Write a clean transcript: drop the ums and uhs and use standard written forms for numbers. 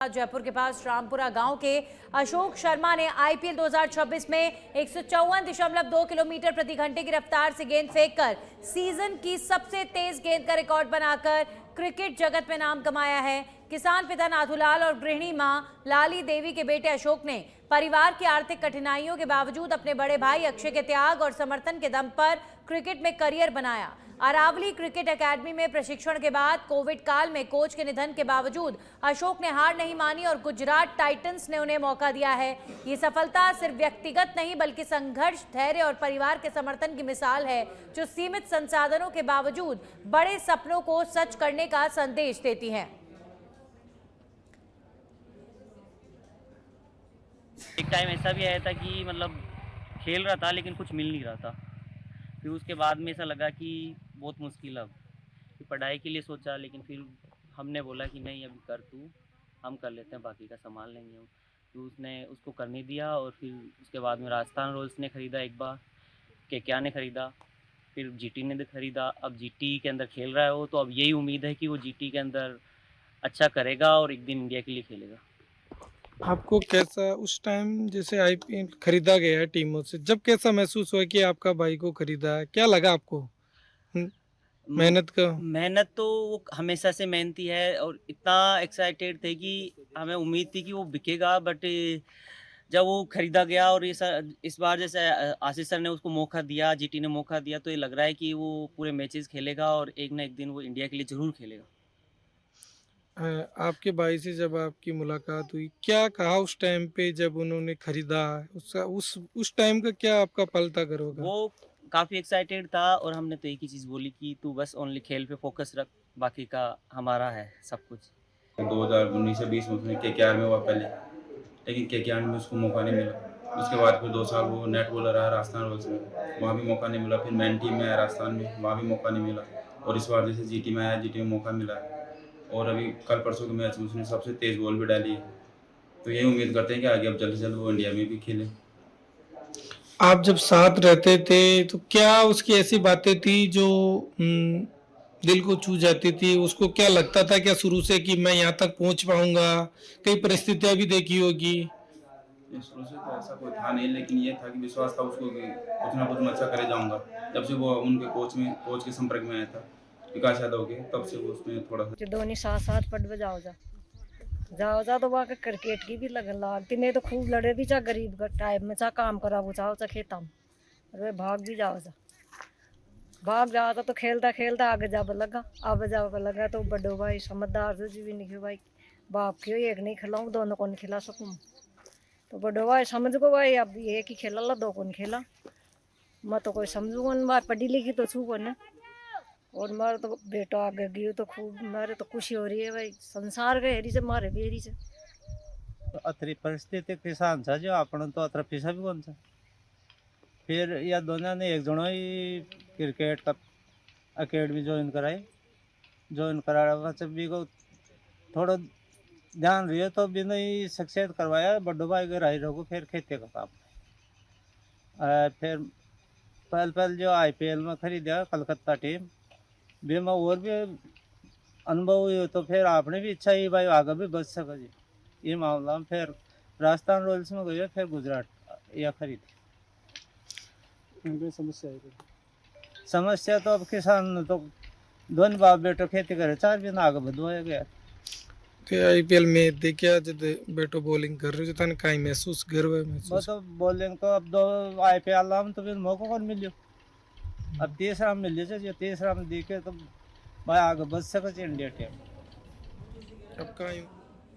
जयपुर के पास रामपुरा गांव के अशोक शर्मा ने आईपीएल 2026 में 154.2 किलोमीटर प्रति घंटे की रफ्तार से गेंद फेंककर सीजन की सबसे तेज गेंद का रिकॉर्ड बनाकर क्रिकेट जगत में नाम कमाया है। किसान पिता नाथूलाल और गृहिणी मां लाली देवी के बेटे अशोक ने परिवार की आर्थिक कठिनाइयों के बावजूद अपने बड़े भाई अक्षय के त्याग और समर्थन के दम पर क्रिकेट में करियर बनाया। अरावली क्रिकेट एकेडमी में प्रशिक्षण के बाद कोविड काल में कोच के निधन के बावजूद अशोक ने हार नहीं मानी और गुजरात टाइटंस ने उन्हें मौका दिया है। ये सफलता सिर्फ व्यक्तिगत नहीं बल्कि संघर्ष, धैर्य और परिवार के समर्थन की मिसाल है, जो सीमित संसाधनों के बावजूद बड़े सपनों को सच करने का संदेश देती है। एक टाइम ऐसा भी आया था कि मतलब खेल रहा था लेकिन कुछ मिल नहीं रहा था। फिर उसके बाद में ऐसा लगा कि बहुत मुश्किल अब कि पढ़ाई के लिए सोचा, लेकिन फिर हमने बोला कि नहीं अभी कर तू, हम कर लेते हैं, बाकी का संभाल लेंगे हम। तो उसने उसको करने दिया और फिर उसके बाद में राजस्थान रॉयल्स ने ख़रीदा, एक बार केकेआर ने ख़रीदा, फिर जीटी ने ख़रीदा। अब जीटी के अंदर खेल रहा है वो, तो अब यही उम्मीद है कि वो जीटी के अंदर अच्छा करेगा और एक दिन इंडिया के लिए खेलेगा। आपको कैसा उस टाइम जैसे आईपीएल खरीदा गया है टीमों से, जब कैसा महसूस हुआ कि आपका भाई को खरीदा है? क्या लगा आपको मेहनत का? मेहनत तो वो हमेशा से मेहनती है और इतना एक्साइटेड थे कि हमें उम्मीद थी कि वो बिकेगा, बट जब वो खरीदा गया और इस बार जैसे आशीष सर ने उसको मौका दिया, जीटी ने मौका दिया, तो ये लग रहा है कि वो पूरे मैचेस खेलेगा और एक ना एक दिन वो इंडिया के लिए ज़रूर खेलेगा। आपके भाई से जब आपकी मुलाकात हुई, क्या कहा उस टाइम पे जब उन्होंने खरीदा? उसका उस टाइम का क्या आपका पल था घरों का? वो काफ़ी एक्साइटेड था और हमने तो एक ही चीज़ बोली कि तू बस ओनली खेल पे फोकस रख, बाकी का हमारा है सब कुछ। 2019 से 20 में उसने केकेआर में हुआ पहले, लेकिन केकेआर में उसको मौका नहीं मिला। उसके बाद फिर 2 साल वो नेट बॉलर रहा राजस्थान रॉयल्स में, वहाँ भी मौका नहीं मिला। फिर मेन टीम में आया राजस्थान में, वहाँ भी मौका नहीं मिला। और इस बार जैसे जीटी में आया, जीटी में मौका मिला है और अभी कल परसों के मैच में उसने सबसे तेज़ बॉल भी डाली है। तो यही उम्मीद करते हैं कि आगे अब जल्द से जल्द वो इंडिया में भी खेले। आप जब साथ रहते थे तो क्या उसकी ऐसी बातें थी जो दिल को छू जाती थी? उसको क्या लगता था क्या शुरू से कि मैं यहाँ तक पहुँच पाऊंगा? कई परिस्थितियां भी देखी होगी। शुरू से तो ऐसा कोई था नहीं, लेकिन ये था कि विश्वास था उसको कि कुछ ना कुछ मैं अच्छा करे जाऊंगा। जब से वो उनके कोच के संपर्क में आया था विकास यादव के, तब से वो उसमें थोड़ा सा दोनों साथ साथ पढ़ जाओ जा तो वहाँ क्रिकेट की भी लगन लागती। मैं तो खूब लड़े भी, चाहे गरीब का टाइम में, चाहे काम करा वो चाहो, चाहे खेता में, अरे भाग भी जाओ जा तो खेलता खेलता आगे जाब लगा तो बड़ो भाई समझदार से जी भी नहीं भाई, बाप क्यों एक नहीं खिलाऊँ, दोनों को नहीं खिला सकूँ। तो बड़ो भाई समझ को भाई अब एक ही खेला ला, दो को नहीं खेला। मैं तो कोई समझूंगा नहीं भाई, पढ़ी लिखी तो छू को न, और मारे तो बेटा आगे गयो तो खूब मारे तो खुशी हो रही है भाई, संसार के हेरी से मारे भी हेरी से। तो अतरी परिस्थिति किसान था जो आपण तो अतर पैसा भी कौन सा। फिर या दोनों ने एक जनो ही क्रिकेट का अकेडमी ज्वाइन कराया जब भी को थोड़ा ध्यान रही तो भी नहीं सक्सेस करवाया। बड्डो भाई के रही रहो फिर खेती का काम। फिर पहल जो आईपीएल में खरीदा कलकत्ता टीम भी में और भी अनुभव हुई, तो फिर आपने भी इच्छा ही भाई आगे भी बच सके जी। ये मामला में फिर राजस्थान रॉयल्स में गए, फिर गुजरात या खरीदी। समस्या तो अब किसान तो दोनों बाप बेटो खेती करे, चार भी ना आगे बढ़वाया गया। तो आईपीएल में देखिए जब बेटो बॉलिंग कर रहे हो तो कहीं महसूस गर्व है महसूस? तो बॉलिंग तो अब दो आईपीएल में तो फिर मौका कौन मिलियो, अब तीसरा में मिल जाए, तीसरा में देखे तो भाई आगे बढ़ सके इंडिया टीम। अब कहीं